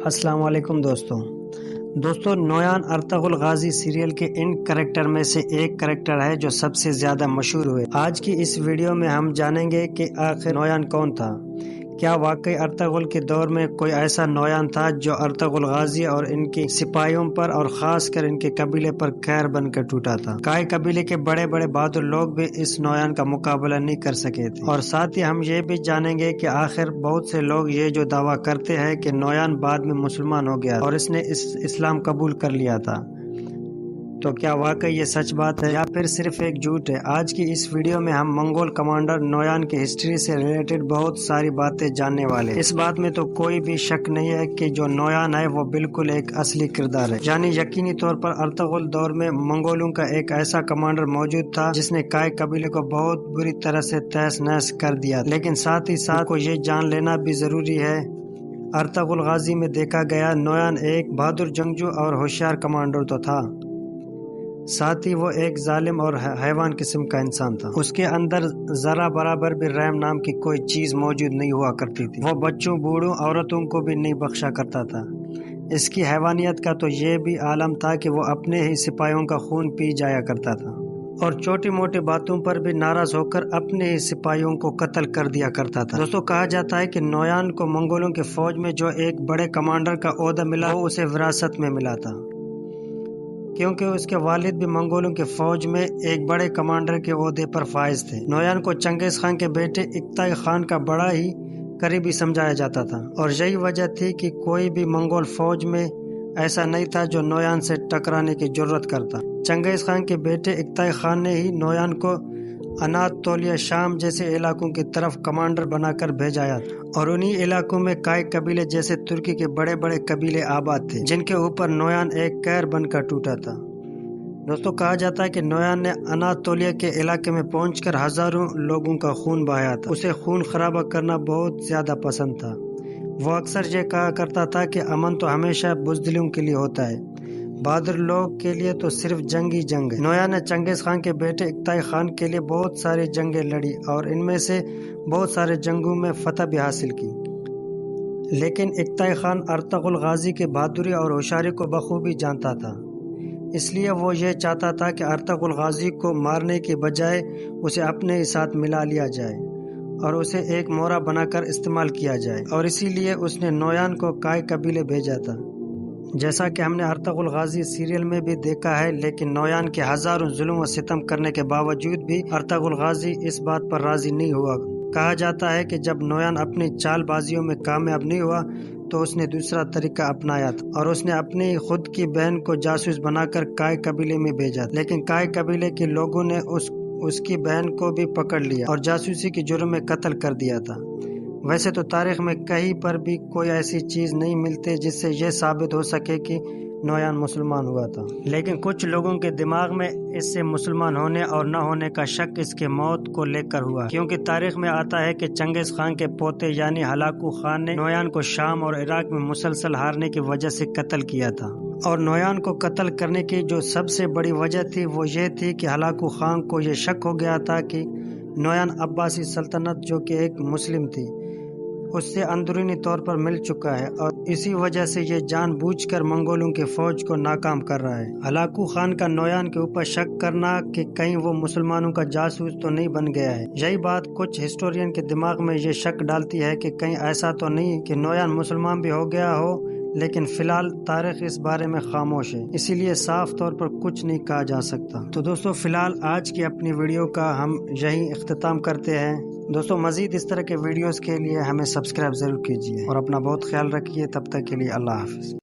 السلام علیکم دوستوں نویان ارطغرل غازی سیریل کے ان کریکٹر میں سے ایک کریکٹر ہے جو سب سے زیادہ مشہور ہوئے۔ آج کی اس ویڈیو میں ہم جانیں گے کہ آخر نویان کون تھا۔ کیا واقعی ارطغرل کے دور میں کوئی ایسا نویان تھا جو ارطغرل غازی اور ان کے سپاہیوں پر اور خاص کر ان کے قبیلے پر قہر بن کر ٹوٹا تھا؟ کئی قبیلے کے بڑے بڑے بہادر لوگ بھی اس نویان کا مقابلہ نہیں کر سکے تھے، اور ساتھ ہی ہم یہ بھی جانیں گے کہ آخر بہت سے لوگ یہ جو دعویٰ کرتے ہیں کہ نویان بعد میں مسلمان ہو گیا اور اس نے اسلام قبول کر لیا تھا، تو کیا واقعی یہ سچ بات ہے یا پھر صرف ایک جھوٹ ہے؟ آج کی اس ویڈیو میں ہم منگول کمانڈر نویان کی ہسٹری سے ریلیٹڈ بہت ساری باتیں جاننے والے ہیں۔ اس بات میں تو کوئی بھی شک نہیں ہے کہ جو نویان ہے وہ بالکل ایک اصلی کردار ہے، یعنی یقینی طور پر ارطغرل دور میں منگولوں کا ایک ایسا کمانڈر موجود تھا جس نے کئی قبیلے کو بہت بری طرح سے تہس نہس کر دیا، لیکن ساتھ ہی ساتھ کو یہ جان لینا بھی ضروری ہے ارطغرل غازی میں دیکھا گیا نویان ایک بہادر جنگجو اور ہوشیار کمانڈر تو تھا، ساتھ ہی وہ ایک ظالم اور حیوان قسم کا انسان تھا۔ اس کے اندر ذرا برابر بھی رحم نام کی کوئی چیز موجود نہیں ہوا کرتی تھی۔ وہ بچوں، بوڑھوں، عورتوں کو بھی نہیں بخشا کرتا تھا۔ اس کی حیوانیت کا تو یہ بھی عالم تھا کہ وہ اپنے ہی سپاہیوں کا خون پی جایا کرتا تھا، اور چھوٹی موٹی باتوں پر بھی ناراض ہو کر اپنے ہی سپاہیوں کو قتل کر دیا کرتا تھا۔ دوستوں کہا جاتا ہے کہ نویان کو منگولوں کی فوج میں جو ایک بڑے کمانڈر کا عہدہ ملا وہ اسے وراثت میں ملا تھا، کیونکہ اس کے والد بھی منگولوں کی فوج میں ایک بڑے کمانڈر کے عہدے پر فائز تھے۔ نویان کو چنگیز خان کے بیٹے اکتائ خان کا بڑا ہی قریبی سمجھایا جاتا تھا، اور یہی وجہ تھی کہ کوئی بھی منگول فوج میں ایسا نہیں تھا جو نویان سے ٹکرانے کی جرت کرتا۔ چنگیز خان کے بیٹے اکتائ خان نے ہی نویان کو اناطولیہ، شام جیسے علاقوں کی طرف کمانڈر بنا کر بھیجایا، اور انہی علاقوں میں کئی قبیلے جیسے ترکی کے بڑے بڑے قبیلے آباد تھے جن کے اوپر نویان ایک قہر بن کر ٹوٹا تھا۔ دوستوں کہا جاتا ہے کہ نویان نے اناطولیہ کے علاقے میں پہنچ کر ہزاروں لوگوں کا خون بہایا تھا۔ اسے خون خرابہ کرنا بہت زیادہ پسند تھا۔ وہ اکثر یہ کہا کرتا تھا کہ امن تو ہمیشہ بزدلوں کے لیے ہوتا ہے، بہادر لوگ کے لیے تو صرف جنگ ہی جنگ ہے۔ نویان نے چنگیز خان کے بیٹے اکتائ خان کے لیے بہت ساری جنگیں لڑی اور ان میں سے بہت سارے جنگوں میں فتح بھی حاصل کی، لیکن اکتائ خان ارطغرل غازی کے بہادری اور ہوشیاری کو بخوبی جانتا تھا، اس لیے وہ یہ چاہتا تھا کہ ارطغرل غازی کو مارنے کے بجائے اسے اپنے ہی ساتھ ملا لیا جائے اور اسے ایک مورا بنا کر استعمال کیا جائے، اور اسی لیے اس نے نویان کو کئی قبیلے بھیجا تھا، جیسا کہ ہم نے ارطغرل غازی سیریل میں بھی دیکھا ہے۔ لیکن نویان کے ہزاروں ظلم و ستم کرنے کے باوجود بھی ارطغرل غازی اس بات پر راضی نہیں ہوا۔ کہا جاتا ہے کہ جب نویان اپنی چال بازیوں میں کامیاب نہیں ہوا تو اس نے دوسرا طریقہ اپنایا تھا، اور اس نے اپنی خود کی بہن کو جاسوس بنا کر کئی قبیلے میں بھیجا، لیکن کئی قبیلے کے لوگوں نے اس کی بہن کو بھی پکڑ لیا اور جاسوسی کے جرم میں قتل کر دیا تھا۔ ویسے تو تاریخ میں کہیں پر بھی کوئی ایسی چیز نہیں ملتی جس سے یہ ثابت ہو سکے کہ نویان مسلمان ہوا تھا، لیکن کچھ لوگوں کے دماغ میں اس سے مسلمان ہونے اور نہ ہونے کا شک اس کے موت کو لے کر ہوا، کیونکہ تاریخ میں آتا ہے کہ چنگیز خان کے پوتے یعنی ہلاکو خان نے نویان کو شام اور عراق میں مسلسل ہارنے کی وجہ سے قتل کیا تھا، اور نویان کو قتل کرنے کی جو سب سے بڑی وجہ تھی وہ یہ تھی کہ ہلاکو خان کو یہ شک ہو گیا تھا کہ نویان عباسی سلطنت جو کہ ایک مسلم تھی اس سے اندرونی طور پر مل چکا ہے، اور اسی وجہ سے یہ جان بوجھ کر منگولوں کی فوج کو ناکام کر رہا ہے۔ ہلاکو خان کا نویان کے اوپر شک کرنا کہ کہیں وہ مسلمانوں کا جاسوس تو نہیں بن گیا ہے، یہی بات کچھ ہسٹورین کے دماغ میں یہ شک ڈالتی ہے کہ کہیں ایسا تو نہیں کہ نویان مسلمان بھی ہو گیا ہو، لیکن فی الحال تاریخ اس بارے میں خاموش ہے، اسی لیے صاف طور پر کچھ نہیں کہا جا سکتا۔ تو دوستوں فی الحال آج کی اپنی ویڈیو کا ہم یہی اختتام کرتے ہیں۔ دوستوں مزید اس طرح کے ویڈیوز کے لیے ہمیں سبسکرائب ضرور کیجیے اور اپنا بہت خیال رکھیے، تب تک کے لیے اللہ حافظ۔